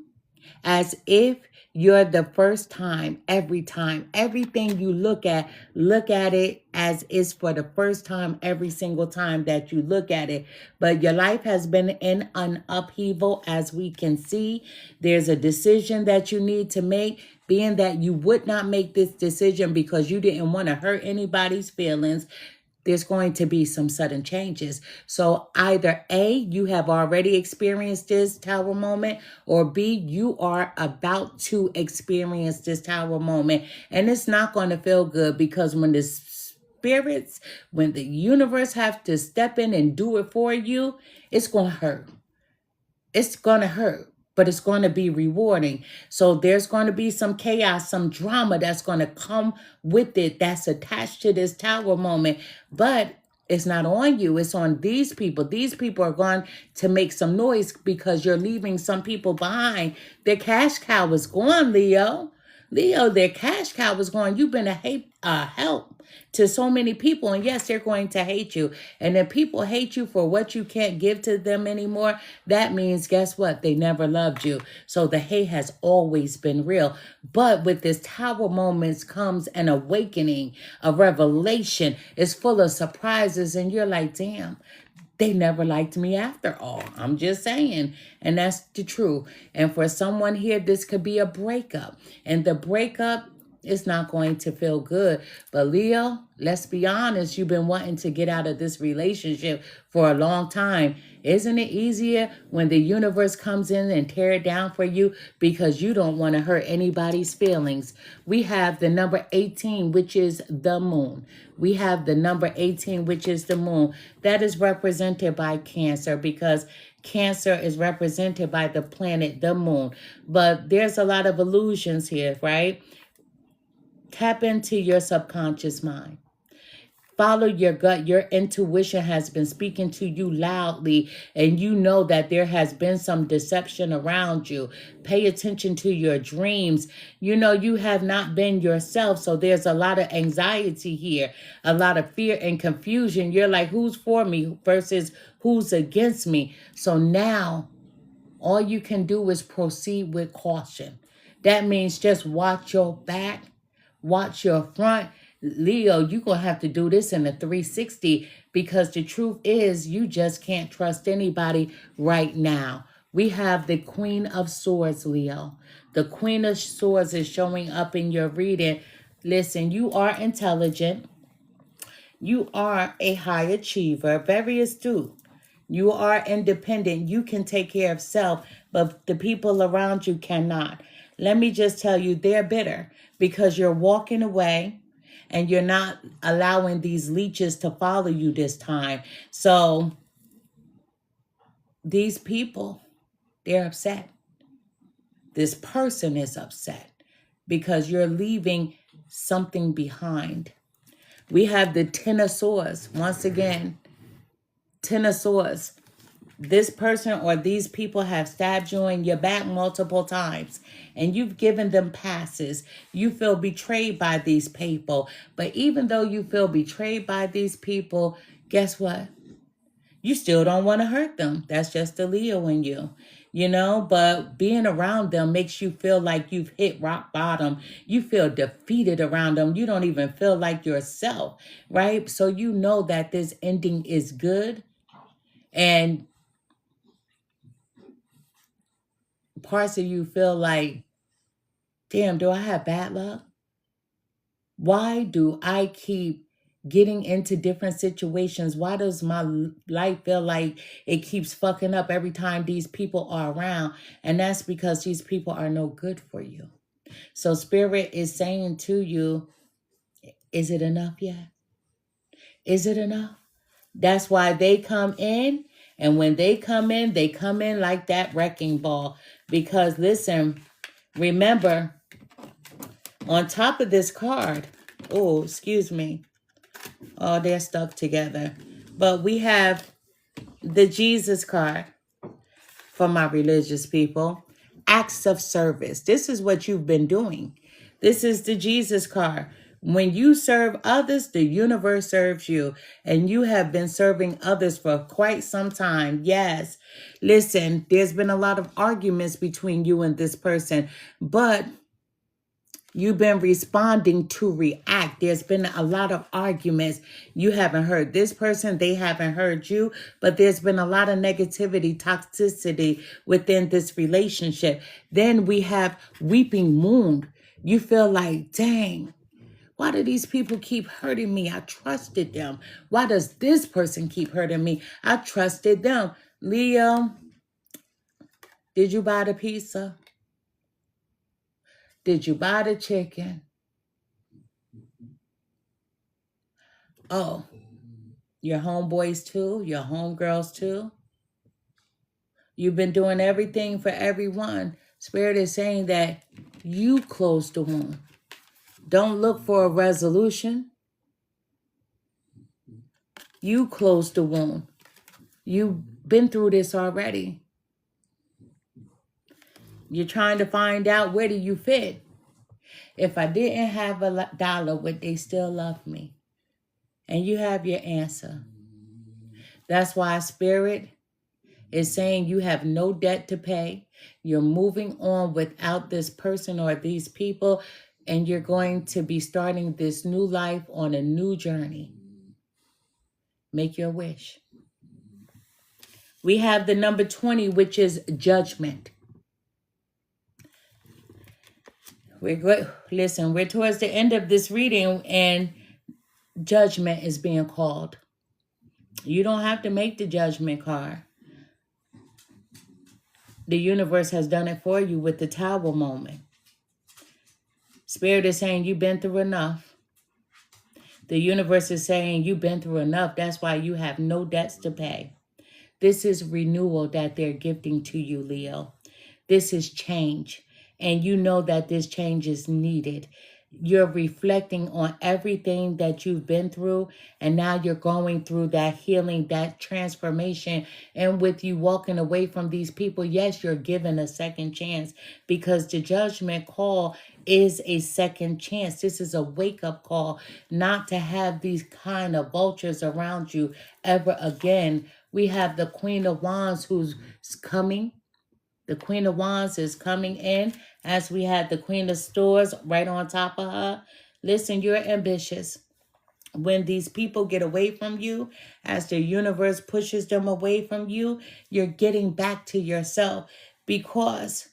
as if you're the first time, every time. Everything you look at it as is for the first time every single time that you look at it. But your life has been in an upheaval, as we can see. There's a decision that you need to make, being that you would not make this decision because you didn't want to hurt anybody's feelings. there's going to be some sudden changes. So either A, you have already experienced this tower moment, or B, you are about to experience this tower moment. And it's not going to feel good, because when the spirits, when the universe have to step in and do it for you, it's going to hurt. It's going to hurt, but it's going to be rewarding. So there's going to be some chaos, some drama that's going to come with it, that's attached to this tower moment. But it's not on you. It's on these people. These people are going to make some noise because you're leaving some people behind. Their cash cow is gone, Leo. Leo, their cash cow is gone. You've been a help to so many people, and yes, they're going to hate you. And if people hate you for what you can't give to them anymore, that means, guess what? They never loved you. So the hate has always been real. But with this tower moments comes an awakening, a revelation. It's full of surprises, and you're like, damn, they never liked me after all. I'm just saying. And that's the truth. And for someone here, this could be a breakup. And the breakup is not going to feel good. But Leo, let's be honest, you've been wanting to get out of this relationship for a long time. Isn't it easier when the universe comes in and tear it down for you because you don't want to hurt anybody's feelings? We have the number 18, which is the moon. We have the number 18, which is the moon. That is represented by Cancer, because Cancer is represented by the planet, the moon. But there's a lot of illusions here, right? Tap into your subconscious mind. Follow your gut. Your intuition has been speaking to you loudly, and you know that there has been some deception around you. Pay attention to your dreams. You know, you have not been yourself, so there's a lot of anxiety here, a lot of fear and confusion. You're like, who's for me versus who's against me? So now, all you can do is proceed with caution. That means just watch your back. Watch your front. Leo, you're going to have to do this in a 360, because the truth is you just can't trust anybody right now. We have the Queen of Swords, Leo. The Queen of Swords is showing up in your reading. Listen, you are intelligent. You are a high achiever, very astute. You are independent. You can take care of self, but the people around you cannot. Let me just tell you, they're bitter because you're walking away and you're not allowing these leeches to follow you this time. So these people, they're upset. This person is upset because you're leaving something behind. We have the Ten of Swords. Once again, Ten of Swords. This person or these people have stabbed you in your back multiple times, and you've given them passes. You feel betrayed by these people. But even though you feel betrayed by these people, guess what? You still don't want to hurt them. That's just the Leo in you, you know? But being around them makes you feel like you've hit rock bottom. You feel defeated around them. You don't even feel like yourself, right? So you know that this ending is good. And parts of you feel like, damn, do I have bad luck? Why do I keep getting into different situations? Why does my life feel like it keeps fucking up every time these people are around? And that's because these people are no good for you. So Spirit is saying to you, is it enough yet? Is it enough? That's why they come in. And when they come in like that wrecking ball. Because listen, remember, on top of this card, oh, excuse me. Oh, they're stuck together. But we have the Jesus card for my religious people. Acts of service. This is what you've been doing. This is the Jesus card. When you serve others, the universe serves you. And you have been serving others for quite some time. Yes. Listen, there's been a lot of arguments between you and this person, but you've been responding to react. There's been a lot of arguments. You haven't heard this person. They haven't heard you. But there's been a lot of negativity, toxicity within this relationship. Then we have weeping moon. You feel like, dang, Why do these people keep hurting me? I trusted them. Why does this person keep hurting me? I trusted them. Leo, did you buy the pizza? Did you buy the chicken? Oh, your homeboys too? Your homegirls too? You've been doing everything for everyone. Spirit is saying that you closed the wound. Don't look for a resolution. You closed the wound. You've been through this already. You're trying to find out, where do you fit? If I didn't have a dollar, would they still love me? And you have your answer. That's why Spirit is saying you have no debt to pay. You're moving on without this person or these people, and you're going to be starting this new life on a new journey. Make your wish. We have the number 20, which is judgment. Listen, we're towards the end of this reading, and judgment is being called. You don't have to make the judgment card. The universe has done it for you with the Tower moment. Spirit is saying you've been through enough. The universe is saying you've been through enough. That's why you have no debts to pay. This is renewal that they're gifting to you, Leo. This is change. And you know that this change is needed. You're reflecting on everything that you've been through, and now you're going through that healing, that transformation. And with you walking away from these people, yes, you're given a second chance, because the judgment call is a second chance. This is a wake-up call, not to have these kind of vultures around you ever again. We have the Queen of Wands who's coming. The Queen of Wands is coming in, as we had the Queen of Swords right on top of her. Listen, you're ambitious. When these people get away from you, as the universe pushes them away from you, you're getting back to yourself. Because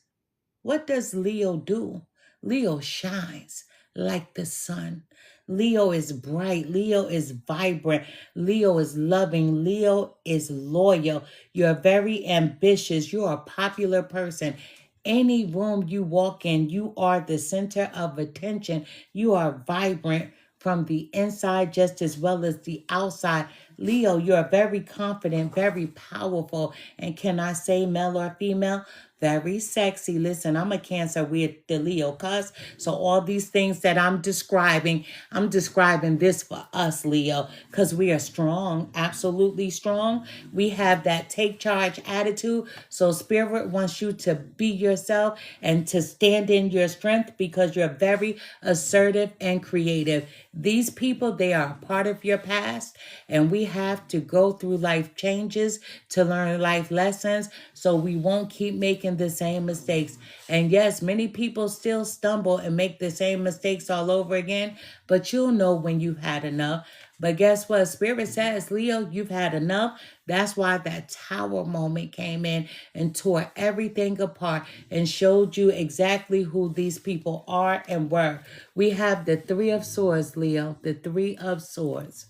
what does Leo do? Leo shines like the sun. Leo is bright. Leo is vibrant. Leo is loving. Leo is loyal. You're very ambitious. You're a popular person. Any room you walk in, you are the center of attention. You are vibrant from the inside just as well as the outside. Leo, you're very confident, very powerful. And can I say male or female? Very sexy. Listen, I'm a Cancer with the Leo cuz. So all these things that I'm describing this for us, Leo, because we are strong, absolutely strong. We have that take charge attitude. So Spirit wants you to be yourself and to stand in your strength, because you're very assertive and creative. These people, they are a part of your past, and we have to go through life changes to learn life lessons so we won't keep making the same mistakes. And yes, many people still stumble and make the same mistakes all over again, but you'll know when you've had enough. But guess what? Spirit says, Leo, you've had enough. That's why that Tower moment came in and tore everything apart and showed you exactly who these people are and were. We have the Three of Swords, Leo, the Three of Swords.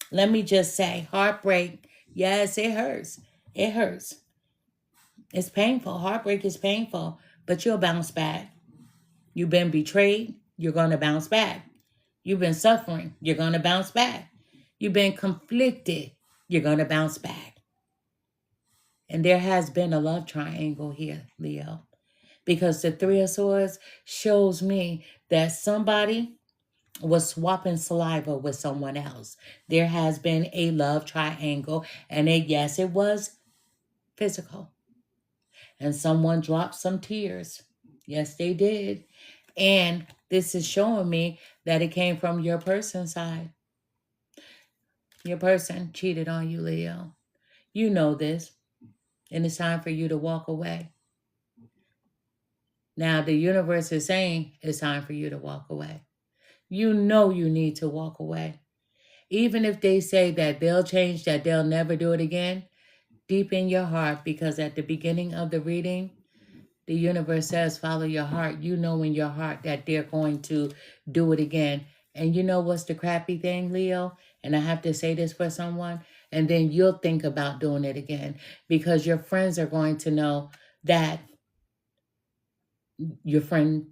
Let me just say, heartbreak, yes, it hurts. It hurts. It's painful. Heartbreak is painful, but you'll bounce back. You've been betrayed. You're going to bounce back. You've been suffering. You're going to bounce back. You've been conflicted. You're going to bounce back. And there has been a love triangle here, Leo, because the Three of Swords shows me that somebody was swapping saliva with someone else. There has been a love triangle, and yes, it was physical. And someone dropped some tears. Yes, they did. And this is showing me that it came from your person's side. Your person cheated on you, Leo. You know this. And it's time for you to walk away. Now, the universe is saying it's time for you to walk away. You know you need to walk away. Even if they say that they'll change, that they'll never do it again, deep in your heart, because at the beginning of the reading, the universe says, follow your heart. You know in your heart that they're going to do it again. And you know what's the crappy thing, Leo? And I have to say this for someone, and then you'll think about doing it again because your friends are going to know that your friend,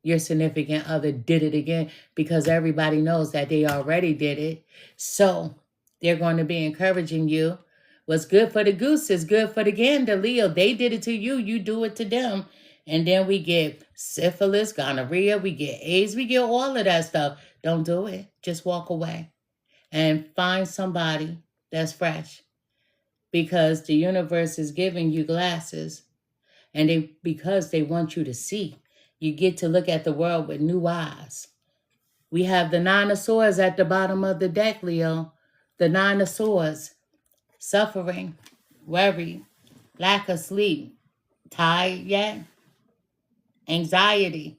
your significant other did it again because everybody knows that they already did it. So they're going to be encouraging you. What's good for the goose is good for the gander, Leo. They did it to you, you do it to them. And then we get syphilis, gonorrhea, we get AIDS, we get all of that stuff. Don't do it. Just walk away and find somebody that's fresh because the universe is giving you glasses and because they want you to see. You get to look at the world with new eyes. We have the Nine of Swords at the bottom of the deck, Leo. The Nine of Swords, suffering, worry, lack of sleep, tired yet, anxiety,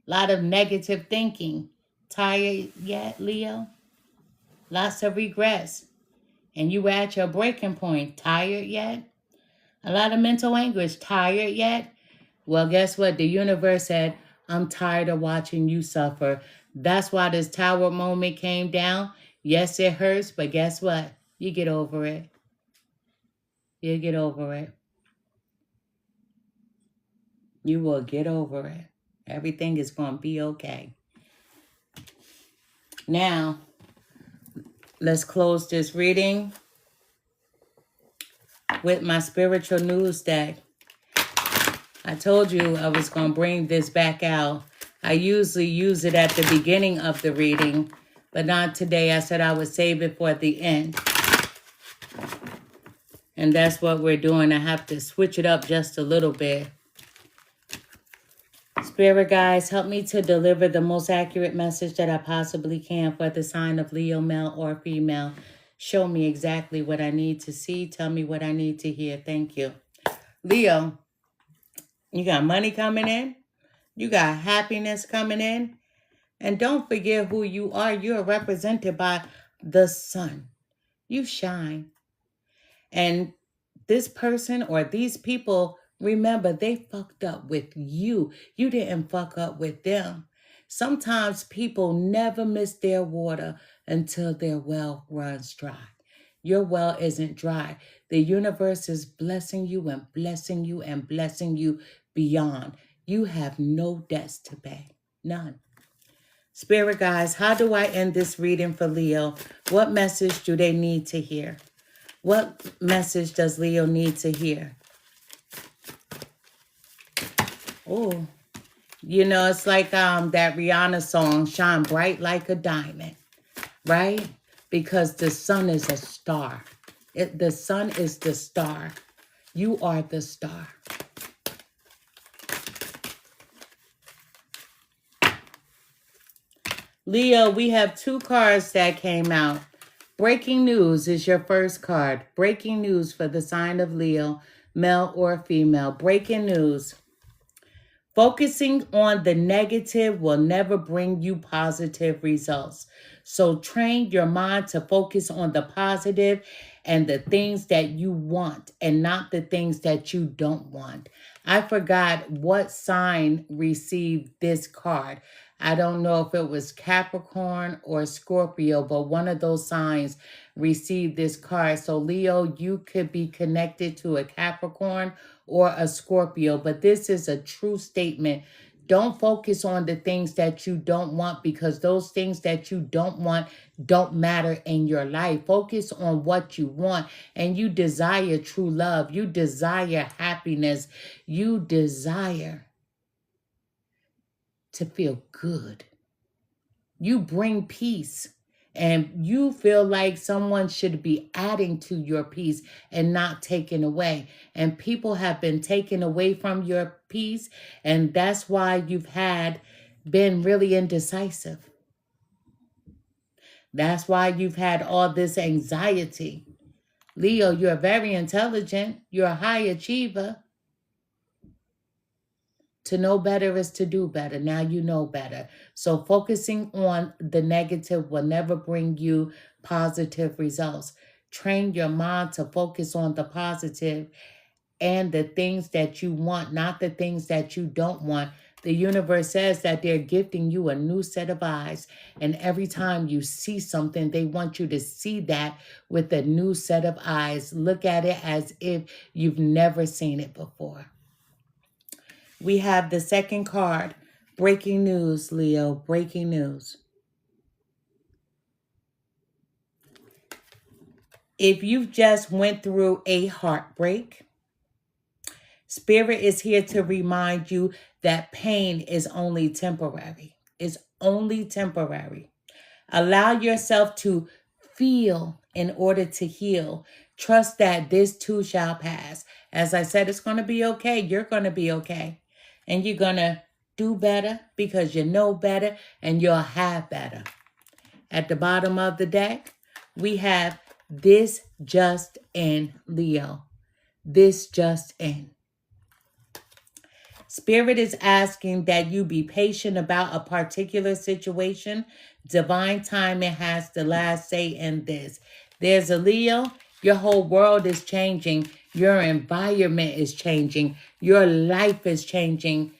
a lot of negative thinking. Tired yet, Leo? Lots of regrets. And you were at your breaking point. Tired yet? A lot of mental anguish. Tired yet? Well, guess what? The universe said, I'm tired of watching you suffer. That's why this tower moment came down. Yes, it hurts, but guess what? You get over it. You get over it. You will get over it. Everything is going to be okay. Now, let's close this reading with my spiritual news deck. I told you I was going to bring this back out. I usually use it at the beginning of the reading, but not today. I said I would save it for the end. And that's what we're doing. I have to switch it up just a little bit. Spirit guides, help me to deliver the most accurate message that I possibly can for the sign of Leo, male or female. Show me exactly what I need to see. Tell me what I need to hear. Thank you. Leo, you got money coming in. You got happiness coming in. And don't forget who you are. You are represented by the sun. You shine. And this person or these people, remember, they fucked up with you. You didn't fuck up with them. Sometimes people never miss their water until their well runs dry. Your well isn't dry. The universe is blessing you and blessing you and blessing you beyond. You have no debts to pay. None. Spirit guides, how do I end this reading for Leo? What message do they need to hear? What message does Leo need to hear? Oh, you know, it's like that Rihanna song, Shine Bright Like a Diamond, right? Because the sun is a star. The sun is the star. You are the star. Leo, we have two cards that came out. Breaking news is your first card. Breaking news for the sign of Leo, male or female. Breaking news. Focusing on the negative will never bring you positive results. So train your mind to focus on the positive and the things that you want and not the things that you don't want. I forgot what sign received this card. I don't know if it was Capricorn or Scorpio, but one of those signs received this card. So Leo, you could be connected to a Capricorn or a Scorpio, but this is a true statement. Don't focus on the things that you don't want because those things that you don't want don't matter in your life. Focus on what you want, and you desire true love. You desire happiness. You desire to feel good. You bring peace, and you feel like someone should be adding to your peace and not taking away. And people have been taken away from your peace, and that's why you've been really indecisive. That's why you've had all this anxiety. Leo, you're very intelligent. You're a high achiever. To know better is to do better. Now you know better. So focusing on the negative will never bring you positive results. Train your mind to focus on the positive and the things that you want, not the things that you don't want. The universe says that they're gifting you a new set of eyes. And every time you see something, they want you to see that with a new set of eyes. Look at it as if you've never seen it before. We have the second card. Breaking news, Leo. Breaking news. If you've just went through a heartbreak, Spirit is here to remind you that pain is only temporary. It's only temporary. Allow yourself to feel in order to heal. Trust that this too shall pass. As I said, it's going to be okay. You're going to be okay. And you're going to do better because you know better and you'll have better. At the bottom of the deck, we have this just in, Leo. This just in. Spirit is asking that you be patient about a particular situation. Divine timing has the last say in this. There's a Leo. Your whole world is changing. Your environment is changing. Your life is changing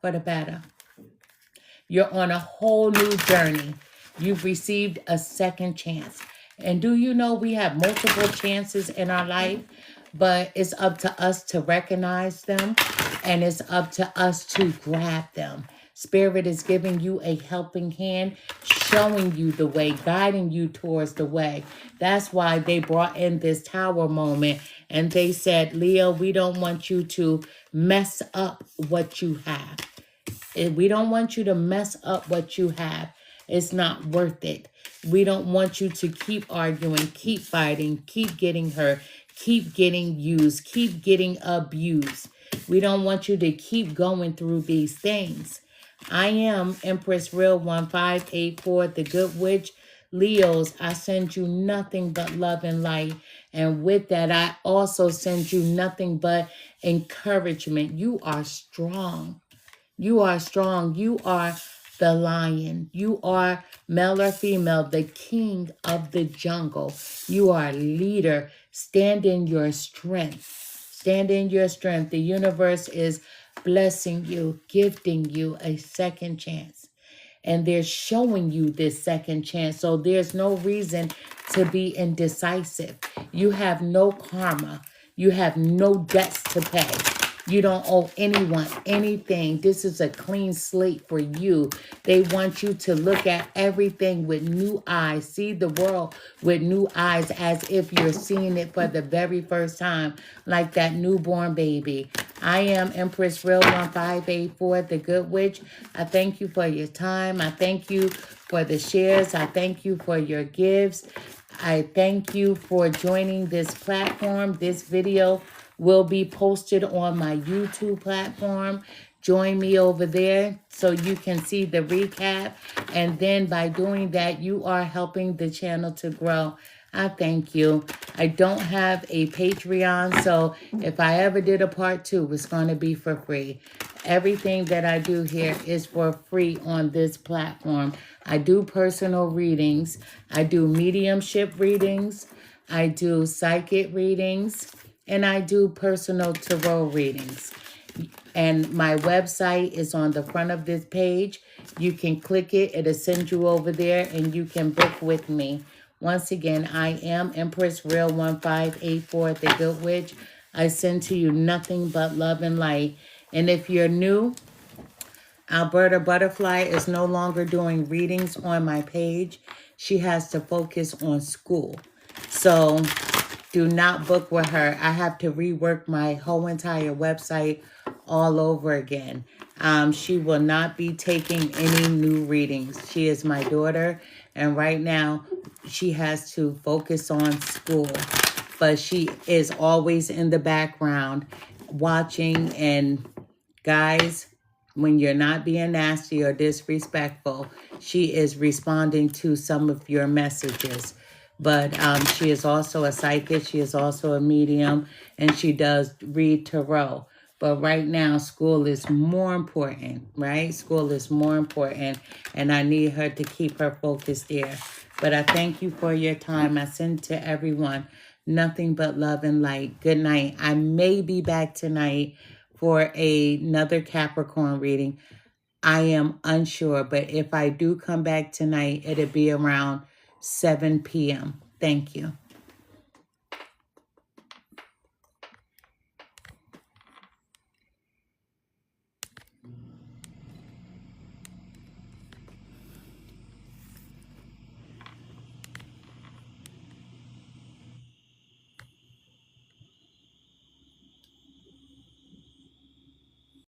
for the better. You're on a whole new journey. You've received a second chance. And do you know we have multiple chances in our life? But it's up to us to recognize them, and it's up to us to grab them. Spirit is giving you a helping hand, showing you the way, guiding you towards the way. That's why they brought in this tower moment, and they said, Leo, we don't want you to mess up what you have. We don't want you to mess up what you have. It's not worth it. We don't want you to keep arguing, keep fighting, keep getting hurt, keep getting used, keep getting abused. We don't want you to keep going through these things. I am Empress Real 1584, the Good Witch. Leos, I send you nothing but love and light. And with that, I also send you nothing but encouragement. You are strong. You are strong. You are the lion. You are male or female, the king of the jungle. You are a leader. Stand in your strength. Stand in your strength. The universe is blessing you, gifting you a second chance. And they're showing you this second chance. So there's no reason to be indecisive. You have no karma. You have no debts to pay. You don't owe anyone anything. This is a clean slate for you. They want you to look at everything with new eyes. See the world with new eyes as if you're seeing it for the very first time, like that newborn baby. I am Empress Real 1584, the Good Witch. I thank you for your time. I thank you for the shares. I thank you for your gifts. I thank you for joining this platform. This video will be posted on my YouTube platform. Join me over there so you can see the recap. And then by doing that, you are helping the channel to grow. I thank you. I don't have a Patreon, so if I ever did a part 2, it's going to be for free. Everything that I do here is for free on this platform. I do personal readings. I do mediumship readings. I do psychic readings. And I do personal tarot readings. And my website is on the front of this page. You can click it. It'll send you over there and you can book with me. Once again, I am Empress Real 1584, the Good Witch. I send to you nothing but love and light. And if you're new, Alberta Butterfly is no longer doing readings on my page. She has to focus on school. So do not book with her. I have to rework my whole entire website all over again. She will not be taking any new readings. She is my daughter, and right now she has to focus on school. But she is always in the background watching. And guys, when you're not being nasty or disrespectful, she is responding to some of your messages. But she is also a psychic. She is also a medium. And she does read tarot. But right now, school is more important, right? School is more important. And I need her to keep her focus there. But I thank you for your time. I send to everyone nothing but love and light. Good night. I may be back tonight for another Capricorn reading. I am unsure, but if I do come back tonight, it'll be around 7 p.m. Thank you.